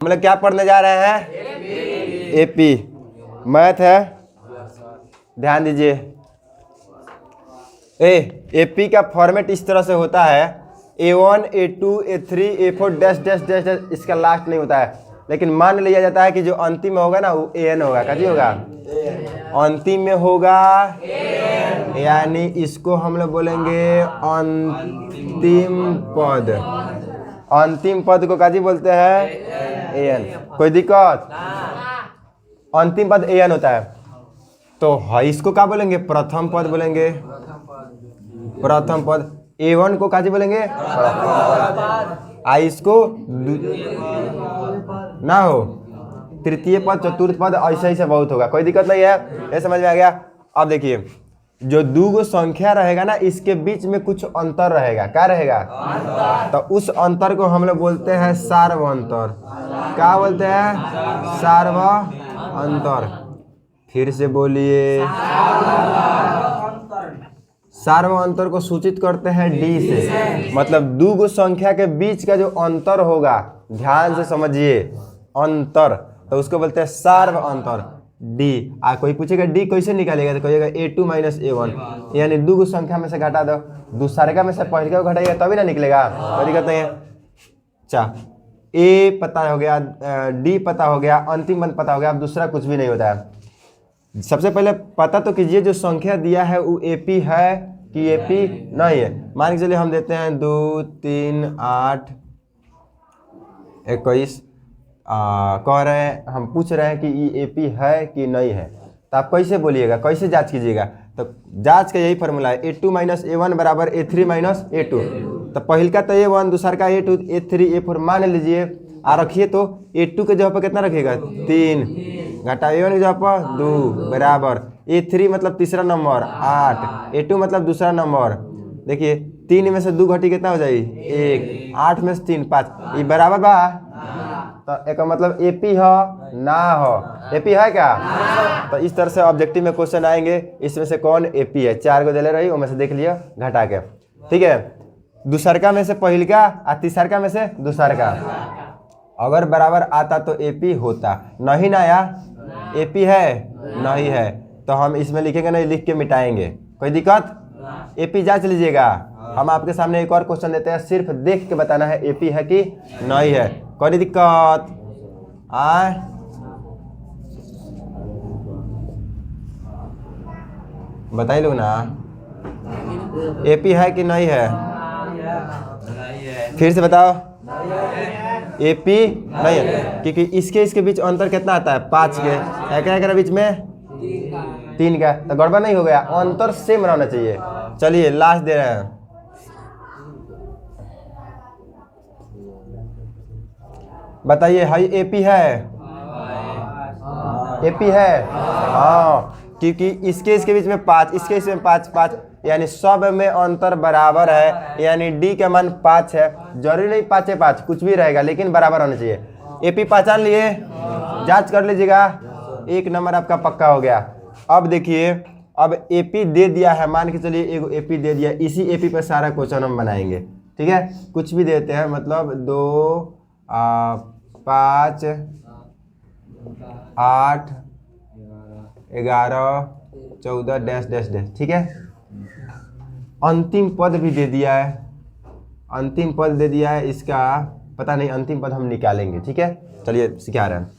हम लोग क्या पढ़ने जा रहे हैं? एपी मैथ है, ध्यान दीजिए। एपी का फॉर्मेट इस तरह से होता है, A1 A2 A3 A4 dash dash dash dash, इसका लास्ट नहीं होता है, लेकिन मान लिया जाता है कि जो अंतिम में होगा ना वो AN होगा। कैसे होगा? अंतिम में होगा यानी इसको हम लोग बोलेंगे अंतिम पद। अंतिम पद को काजी बोलते हैं? AN। कोई दिक्कत? अंतिम पद AN होता है, तो इसको क्या बोलेंगे? प्रथम पद बोलेंगे। प्रथम पद। A1 को काजी बोलेंगे? इसको ना हो तृतीय पद, चतुर्थ पद, ऐसे ही से बहुत होगा। कोई दिक्कत नहीं है, ये समझ में आ गया। अब देखिए, जो दो संख्या रहेगा ना, इसके बीच में कुछ अंतर रहेगा। क्या रहेगा? तो उस अंतर को हम लोग बोलते हैं सार्व अंतर। क्या बोलते हैं? सार्व अंतर। फिर से बोलिए। सार्व अंतर को सूचित करते हैं D से। मतलब दो संख्या के बीच का जो अंतर होगा, ध्यान से समझिए, अंतर, तो उसको बोलते हैं सार्व अंतर D। कोई पूछेगा D कैसे निकालेगा, तो कहिएगा A2 माइनस A1, यानी दो संख्या में से घटा दो, दूसरे में से पहले को घटाइएगा तभी ना निकलेगा। कोई दिक्कत नहीं है। अच्छा, A पता हो गया, D पता हो गया, अंतिम पद पता हो गया, अब दूसरा कुछ भी नहीं होता है। सबसे पहले पता तो कीजिए जो संख्या दिया है वो एपी है कि एपी नहीं है। मान के चलिए हम देते हैं 2 3 8 21, कह रहे हैं, हम पूछ रहे हैं कि ये एपी है कि नहीं है, तो आप कैसे बोलिएगा, कैसे जांच कीजिएगा? तो जांच का यही फॉर्मूला है, A2 माइनस A1 बराबर A3 माइनस A2। तो पहल का तो A1, दूसरा का A2, A3 A4 मान लीजिए, रखिए तो A2 के जगह पर कितना रखिएगा? 3, घटा A1 की जगह पर 2 बराबर A3 मतलब तीसरा नंबर 8, A2 मतलब दूसरा नंबर। देखिए 3 में से 2 घटी कितना हो जाएगी? 1, 8 में से 3 5, ये बराबर बा। तो एक मतलब एपी हो ना हो? एपी है क्या? तो इस तरह से ऑब्जेक्टिव में क्वेश्चन आएंगे, इसमें से कौन एपी है। 4 को दे रही, उनमें से देख लिया घटा के, ठीक है। दूसरका में से पहल का और तीसरका में से दूसर का, अगर बराबर आता तो एपी होता, नहीं ना आया, एपी है नहीं है, तो हम इसमें लिखेंगे नहीं, लिख के मिटाएंगे। कोई दिक्कत? एपी जांच लीजिएगा। हम आपके सामने एक और क्वेश्चन देते हैं, सिर्फ देख के बताना है एपी है कि नहीं है। कोई दिक्कत? बताइए लोग ना, एपी है कि नहीं है? फिर से बताओ। एपी नहीं है, क्योंकि इसके बीच अंतर कितना आता है? 5 के। एक बीच में 3 का, तो गड़बड़ नहीं हो गया, अंतर सेम रहना चाहिए। चलिए लास्ट दे रहे हैं, बताइए, हाई एपी है? एपी है, हाँ, क्योंकि इसके बीच में 5, इसके में 5 5, यानी सब में अंतर बराबर है, यानी डी का मान 5 है। जरूरी नहीं 5 है 5, कुछ भी रहेगा, लेकिन बराबर होना चाहिए। एपी पहचान लिए, जांच कर लीजिएगा, 1 नंबर आपका पक्का हो गया। अब देखिए, अब एपी दे दिया है, मान के चलिए एगो एपी दे दिया, इसी एपी पर सारा क्वेश्चन हम बनाएंगे, ठीक है। कुछ भी देते हैं, मतलब 2 5 8 11 14 डैश डैश डैश, ठीक है। अंतिम पद भी दे दिया है, अंतिम पद दे दिया है, इसका पता नहीं, अंतिम पद हम निकालेंगे, ठीक है। चलिए सिखा रहे हैं।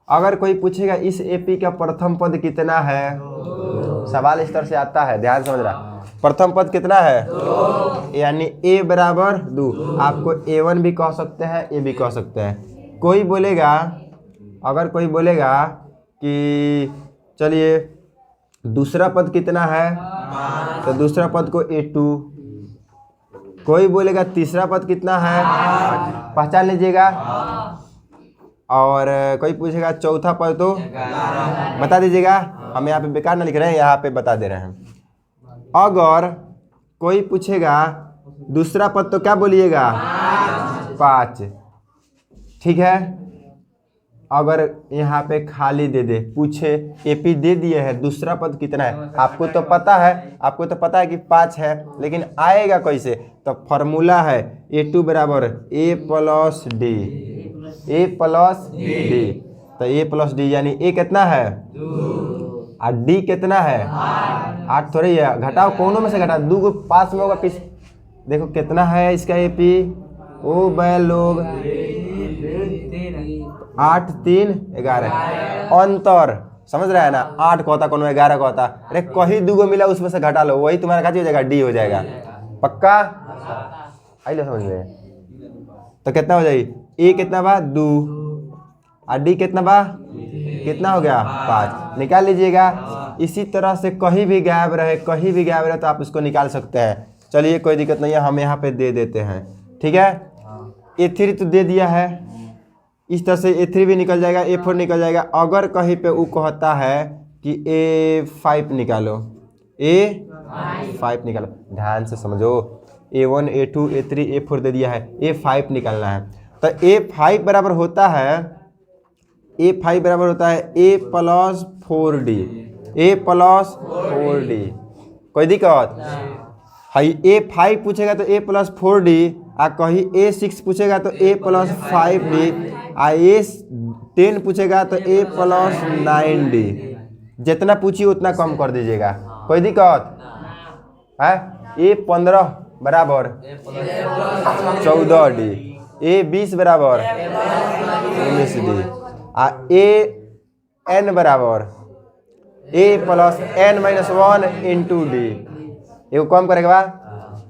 अगर कोई पूछेगा इस एपी का प्रथम पद कितना है, सवाल इस तरह से आता है, ध्यान समझ रहा। प्रथम पद कितना है? यानी a बराबर 2। आपको A1 भी कह सकते हैं, A भी कह सकते हैं। कोई बोलेगा, अगर कोई बोलेगा कि चलिए दूसरा पद कितना है, तो दूसरा पद को A2। कोई बोलेगा तीसरा पद कितना है, पहचान लीजिएगा। और कोई पूछेगा चौथा पद तो बता दीजिएगा। हम यहाँ पे बेकार ना लिख रहे हैं, यहाँ पे बता दे रहे हैं। अगर कोई पूछेगा दूसरा पद तो क्या बोलिएगा? 5, ठीक है। अगर यहाँ पे खाली दे दे, पूछे एपी दे दिए है, दूसरा पद कितना है, आपको तो पता है कि 5 है, लेकिन आएगा कैसे? तो फॉर्मूला है A2 बराबर A plus D. A plus D. तो ए प्लस डी यानी ए कितना है और डी कितना है 8 थोड़ी है, घटाओ कोनों में से घटाओ, 2 को पास में होगा पीछे, देखो कितना है इसका एपी ओ बैल लोग 8 3 11 अंतर समझ रहा है ना, 8 को होता कोनो 11 को होता, अरे कहीं 2 को मिला उसमें से घटा लो, वही तुम्हारा क्या हो जाएगा डी हो जाएगा, पक्का आई लो समझ में। तो कितना हो जाएगी ए कितना बा 2 और डी कितना बा कितना हो गया 5, निकाल लीजिएगा। इसी तरह से कहीं भी गायब रहे तो आप उसको निकाल सकते हैं। चलिए कोई दिक्कत नहीं है, हम यहाँ पे दे देते हैं, ठीक है। A3 तो दे दिया है, इस तरह से A3 भी निकल जाएगा, A4 निकल जाएगा। अगर कहीं पे वो कहता है कि A5 निकालो, A5 निकालो, ध्यान से समझो, A1 A2 A3 A4 दे दिया है, A5 निकालना है। तो A5 बराबर होता है A plus 4D, A plus 4D। कोई दिक्कत है? A5 पूछेगा तो A प्लस 4D, आ कहीं A6 पूछेगा तो A plus 5D, uh A10 पूछेगा तो A प्लस 9D। जितना पूछिए उतना कम कर दीजिएगा, कोई दिक्कत है? A15 बराबर 14D, A20 बराबर 19D, आ AN बराबर A plus N minus 1 into D. एगो कम करेगा बा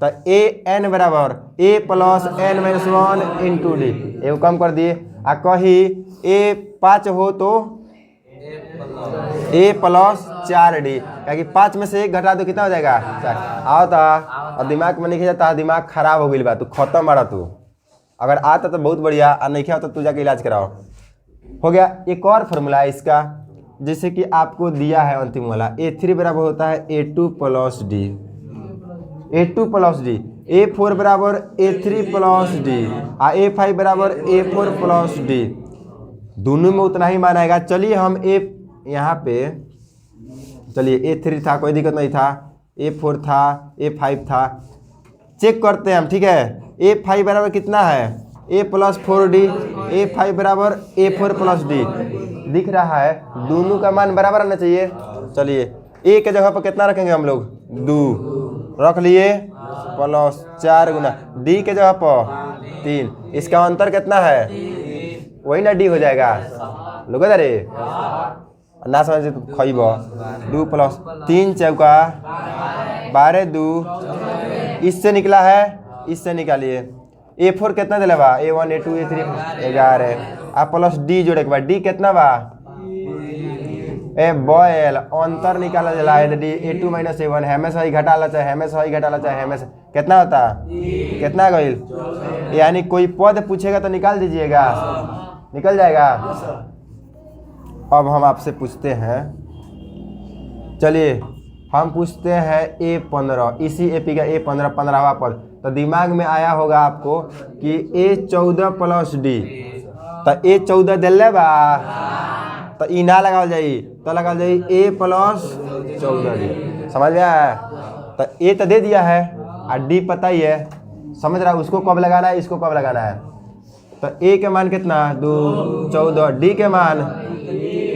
तो AN बराबर A plus N minus 1 into D, एगो कम कर दिए। आ कहीं A5 हो तो A प्लस 4D, क्योंकि 5 में से 1 घटा दो कितना हो जाएगा 4। आओ तो और दिमाग में नहीं जाता, दिमाग खराब हो गई बा, तू खत्म मारा तू। अगर आता तो बहुत बढ़िया, और नहीं आता तो तू जाके इलाज कराओ। हो गया। एक और फॉर्मूला है इसका, जैसे कि आपको दिया है अंतिम वाला, A3 बराबर होता है A2 plus D, A2 plus D, A4 बराबर A3 प्लस डी, आ A5 बराबर A4 प्लस डी। दोनों में उतना ही मान आएगा। चलिए हम यहाँ पे चलिए A3 था, कोई दिक्कत नहीं था, A4 था, A5 था, चेक करते हैं हम, ठीक है। A5 बराबर कितना है A प्लस 4D, A5 बराबर A4 प्लस डी। दिख रहा है दोनों का मान बराबर आना चाहिए। चलिए A के जगह पर कितना रखेंगे हम लोग 2 रख लिए, प्लस 4 गुना D के जगह पर 3, इसका अंतर कितना है वही ना D हो जाएगा। लोग अरे ना समझ तो खइब 2 प्लस 3 चौका 12 2, इससे निकला है, इससे निकालिए। A4 कितना दिला बा A1 A2 A3 11, आ प्लस D जोड़े के बाद D कितना बा बॉयल अंतर निकाला जाला है डी A2 माइनस A1, हमेशा ही घटाला चाहे हमेशा ही घटाला चाहे हमेशा कितना होता कितना गईल, यानी कोई पद पूछेगा तो निकाल दीजिएगा, निकल जाएगा। अब हम आपसे पूछते हैं, चलिए हम पूछते हैं A15, इसी एपी का A15 15वां पद। तो दिमाग में आया होगा आपको कि A14 प्लस डी, तो A14 दिले बा तो ई ना लगाओ जाई, तो लगाओ जाई A प्लस 14D। समझ में आया? तो A तो दे दिया है और D पता ही है, समझ रहा है उसको कब लगाना है, इसको कब लगाना है। तो A के मान कितना 2 14, D के मान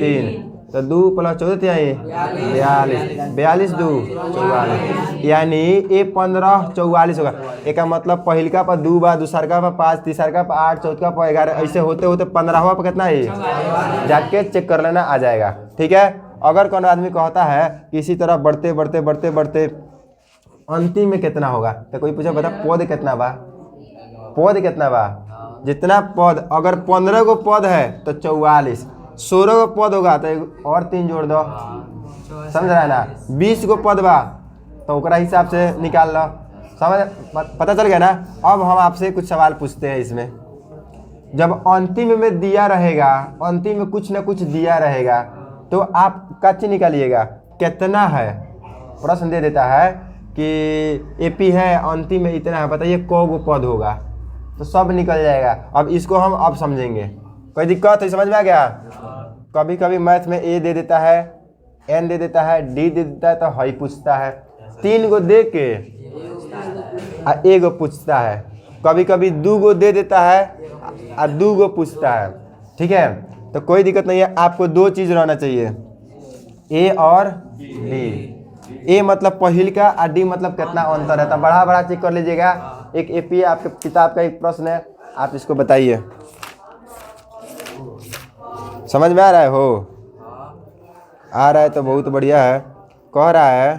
3, तो 2 प्लस 14 42, 42 2 44, यानी A15 44 होगा। एक का मतलब पहिलका पर 2 बा, दूसरका पर 5, तीसरका पर 8, चौथा पर 11, ऐसे होते होते 15वां पर कितना है जाके चेक कर लेना, आ जाएगा। ठीक है। अगर कौन आदमी कहता है कि इसी तरह बढ़ते बढ़ते बढ़ते बढ़ते अंतिम में कितना होगा, तो कोई पूछा बता पद कितना बा, पद कितना बा, जितना पद अगर 15 को पद है तो 44, 16 को पद होगा तो और 3 जोड़ दो, समझ रहा है ना। 20 को पद बा तो ओकरा हिसाब से निकाल लो, समझ पता चल गया ना। अब हम आपसे कुछ सवाल पूछते हैं इसमें, जब अंतिम में दिया रहेगा, अंतिम में कुछ ना कुछ दिया रहेगा तो आप क्या चीज निकालिएगा कितना है। प्रश्न दे देता है कि एपी है अंतिम में इतना है, बताइए कौगो पद होगा, तो सब निकल जाएगा। अब इसको हम अब समझेंगे, कोई दिक्कत है, समझ में आ गया। कभी कभी मैथ में ए दे देता है, एन दे देता है, डी दे देता है, तो हई पूछता है, 3 को दे के एगो पूछता है, कभी कभी 2 गो दे देता है और 2 गो पूछता है, ठीक है। तो कोई दिक्कत नहीं है, आपको 2 चीज़ रहना चाहिए, ए और डी। ए मतलब पहिल का और डी मतलब कितना अंतर है। तो बड़ा बड़ा चेक कर लीजिएगा। एक एपीए आपके किताब का एक प्रश्न है, आप इसको बताइए। समझ में आ रहा है हो? आ रहा है तो बहुत बढ़िया है। कह रहा है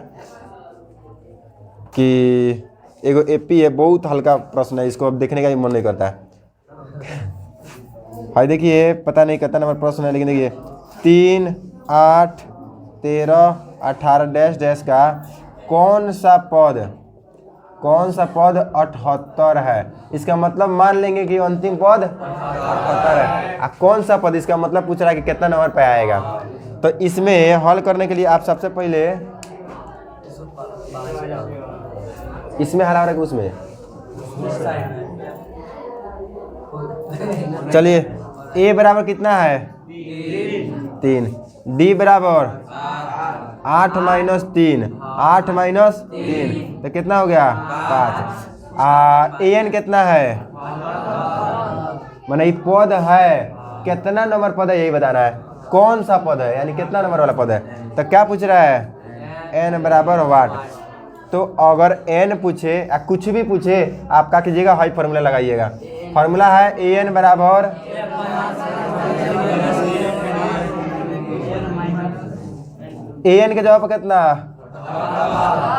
कि एगो एपी है, बहुत हल्का प्रश्न है, इसको अब देखने का भी मन नहीं करता है। भाई देखिए, पता नहीं कितना नंबर प्रश्न है, लेकिन देखिए 3, 8, 13, 18 डैश डैश का कौन सा पद 78 है। इसका मतलब मान लेंगे कि अंतिम पद 78 है। कौन सा पद, इसका मतलब पूछ रहा है कि कितना नंबर पे आएगा। तो इसमें हल करने के लिए आप सबसे पहले इसमें हल रहा है, उसमें चलिए ए बराबर कितना है 3, डी बराबर 8 माइनस 3, 8 माइनस 3 तो कितना हो गया 5। ए एन कितना है, माने पद है, कितना नंबर पद है यही बताना है। कौन सा पद है यानी कितना नंबर वाला पद है। तो क्या पूछ रहा है, एन बराबर वाट। तो अगर एन पूछे या कुछ भी पूछे, आप क्या कीजिएगा, हाई फार्मूला लगाइएगा। फार्मूला है ए एन बराबर ए एन के जवाब पर कितना,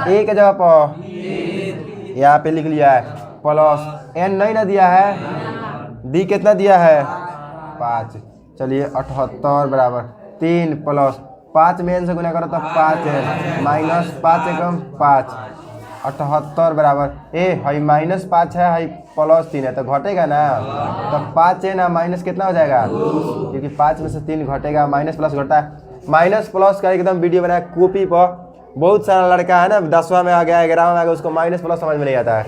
ए के जवाब पर यहाँ पे लिख लिया है प्लस एन नहीं ना दिया है, डी कितना दिया है 5। चलिए 78 बराबर 3 प्लस 5 में एन से गुना करो तो 5 है, माइनस 5 एकम 5। 78 बराबर ए हाई माइनस 5 है, हाई प्लस 3 है तो घटेगा ना। तो 5 है ना, माइनस कितना हो जाएगा, क्योंकि 5 में से 3 घटेगा, माइनस प्लस घटा है। माइनस प्लस का एकदम वीडियो बनाया कॉपी पर, बहुत सारा लड़का है ना 10वां में आ गया, 11वां में आ गया, उसको माइनस प्लस समझ में नहीं आता है।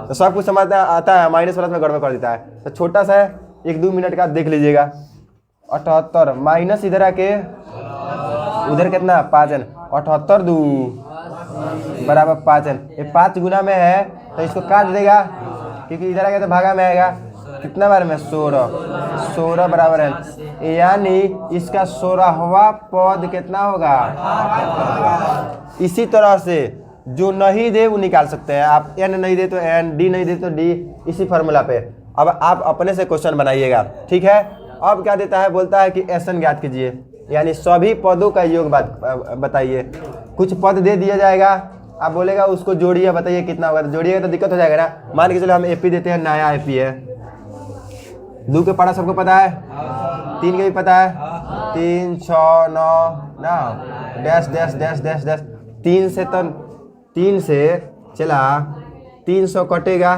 तो सब कुछ समझता आता है, माइनस प्लस में गड़बड़ कर देता है। तो छोटा सा 1-2 मिनट का देख लीजिएगा। 78 माइनस इधर आके उधर कितना 5 है, 78 2 बराबर 5 है। ये 5 गुना में है तो इसको काट देगा, क्योंकि इधर आगे तो भागा में आएगा। कितना बार में 16 बराबर है, यानी इसका 16वां पद कितना होगा। इसी तरह से जो नहीं दे वो निकाल सकते हैं आप, एन नहीं दे तो एन, डी नहीं दे तो डी, इसी फार्मूला पे। अब आप अपने से क्वेश्चन बनाइएगा, ठीक है। अब क्या देता है, बोलता है कि एसन ज्ञात कीजिए, यानी सभी पदों का योग बताइए। कुछ पद दे दिया जाएगा, आप बोलेगा उसको जोड़िए, बताइए कितना होगा। तो जोड़िएगा तो दिक्कत हो जाएगा ना। मान के चलो हम एपी देते हैं, नया एपी है, 2 के पढ़ा सबको पता है, 3 के भी पता है, 3 6 9 ना dash dash dash dash dash 3 से तो 3 से चला 300 कटेगा,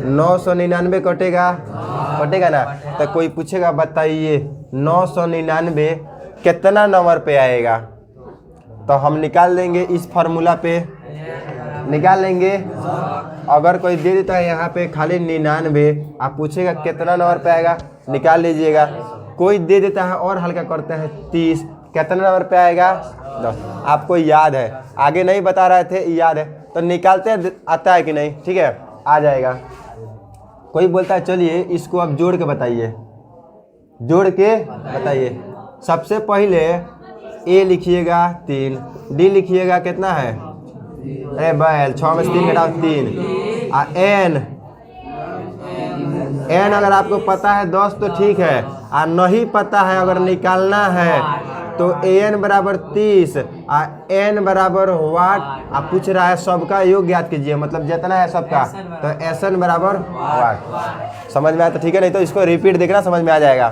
999 कटेगा ना। तो कोई पूछेगा बताइए 999 कितना नंबर पे आएगा। तो हम निकाल देंगे, इस फार्मूला पे निकाल लेंगे। अगर कोई दे देता है यहाँ पे खाली 99, आप पूछेगा कितना नंबर पे आएगा, निकाल लीजिएगा। कोई दे देता है और हल्का करता है 30, कितना नंबर पे आएगा 10। आपको याद है, आगे नहीं बता रहे थे, याद है तो निकालते हैं, आता है कि नहीं, ठीक है आ जाएगा। कोई बोलता है चलिए इसको आप जोड़ के बताइए, जोड़ के बताइए। सबसे पहले ए लिखिएगा 3, डी लिखिएगा कितना है, अरे बैल 6 में से 3 घटाओ 3, एन अगर आपको पता है 10 तो ठीक है, और नहीं पता है अगर निकालना है तो एन बराबर 30 और एन बराबर वाट। आप पूछ रहा है सबका योग ज्ञात कीजिए, मतलब जितना है सबका, तो एसन बराबर वाट। समझ में आया तो ठीक है, नहीं तो इसको रिपीट देखना, समझ में आ जाएगा।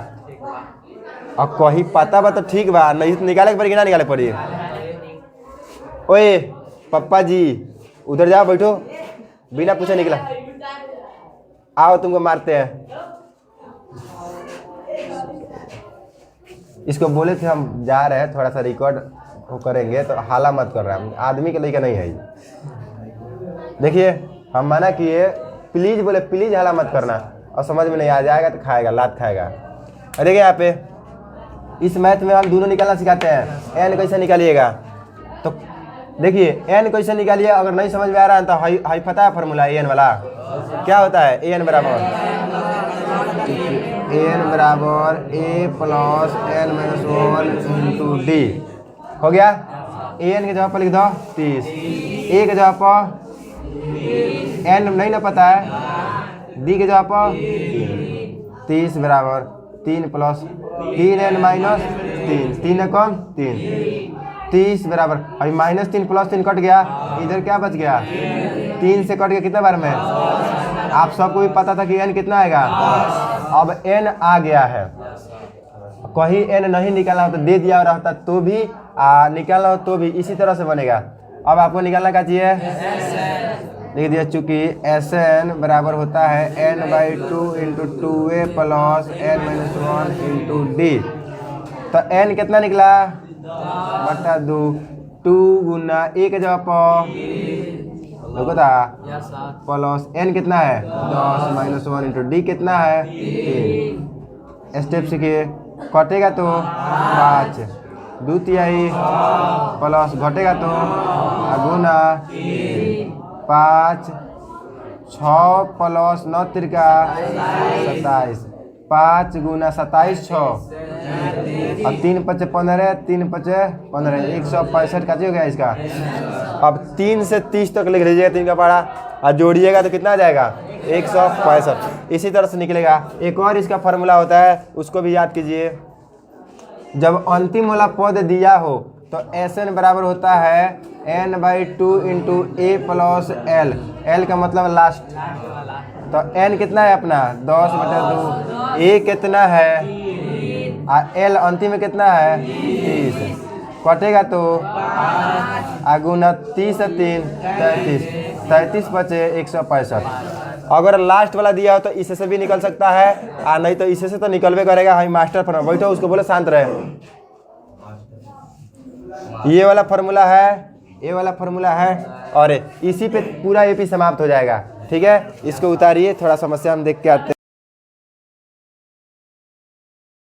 और कहीं पता बा तो ठीक बा, नहीं तो निकाले के पड़ी कि ना निकाले पड़ी। ओए पप्पा जी उधर जाओ, बैठो, बिना पूछे निकला, आओ तुमको मारते हैं। इसको बोले थे हम जा रहे हैं, थोड़ा सा रिकॉर्ड वो करेंगे, तो हाला मत कर रहा है, आदमी के लेकर नहीं है। देखिए हम मना किए, प्लीज बोले प्लीज हाला मत करना, और समझ में नहीं आ जाएगा तो खाएगा, लात खाएगा। और देखिए यहाँ पे इस मैथ में हम दोनों निकालना सिखाते हैं। एन कैसे निकालिएगा, तो देखिए एन कैसे निकालिए, अगर नहीं समझ में आ रहा है तो हाई पता है फार्मूला एन वाला, क्या होता है ए एन बराबर a plus n minus 1 into d. हो गया। ए एन के जगह पर लिख दो 30, ए के जगह पर एन नहीं ना पता है, डी के जगह पर 30 बराबर 3 प्लस 3n माइनस 3, 3 है कम 3, 30 बराबर अभी -3 प्लस 3 कट गया, इधर क्या बच गया 3 से कट गया कितना बार में। आप सबको भी पता था कि n कितना आएगा, अब n आ गया है। कहीं n नहीं निकालना हो तो दे दिया रहता तो भी, निकालना हो तो भी इसी तरह से बनेगा। अब आपको निकालना क्या चाहिए, लिख दिया चूंकि Sn बराबर होता है n/2 into 2a plus n minus 1 into D. तो n कितना निकला बटा 2, 2 गुना a के जगह पर देखो था प्लस n कितना है 10 माइनस 1 इंटू डी कितना है 3। स्टेप सीखिए, कटेगा तो 5 2 तिहाई प्लस घटेगा तो गुना 5 6 प्लस 9 तिरका 27, 5 गुना 27 6 और 3 पचे 15, 3 पचे 15, 165 का हो गया इसका। अब 3 से 30 तक लिख लीजिएगा 3 का पढ़ा और जोड़िएगा तो कितना आ जाएगा 165। इसी तरह से निकलेगा। एक और इसका फार्मूला होता है, उसको भी याद कीजिए। जब अंतिम वाला पद दिया हो तो Sn बराबर होता है n/2 इंटू ए प्लस एल, एल का मतलब लास्ट। तो n कितना है अपना 10/2, ए कितना है और एल अंतिम में कितना है 30, कटेगा तो गुना 30 से 3 33, 33 बचे 165। अगर लास्ट वाला दिया हो तो इससे से भी निकल सकता है और नहीं तो इससे से तो निकलवे करेगा। हम मास्टर पर बैठो, उसको बोले शांत रहे। ये वाला फार्मूला है, ये वाला फार्मूला है और इसी पे पूरा एपी समाप्त हो जाएगा। ठीक है, इसको उतारिए, थोड़ा समस्या हम देख के आते हैं।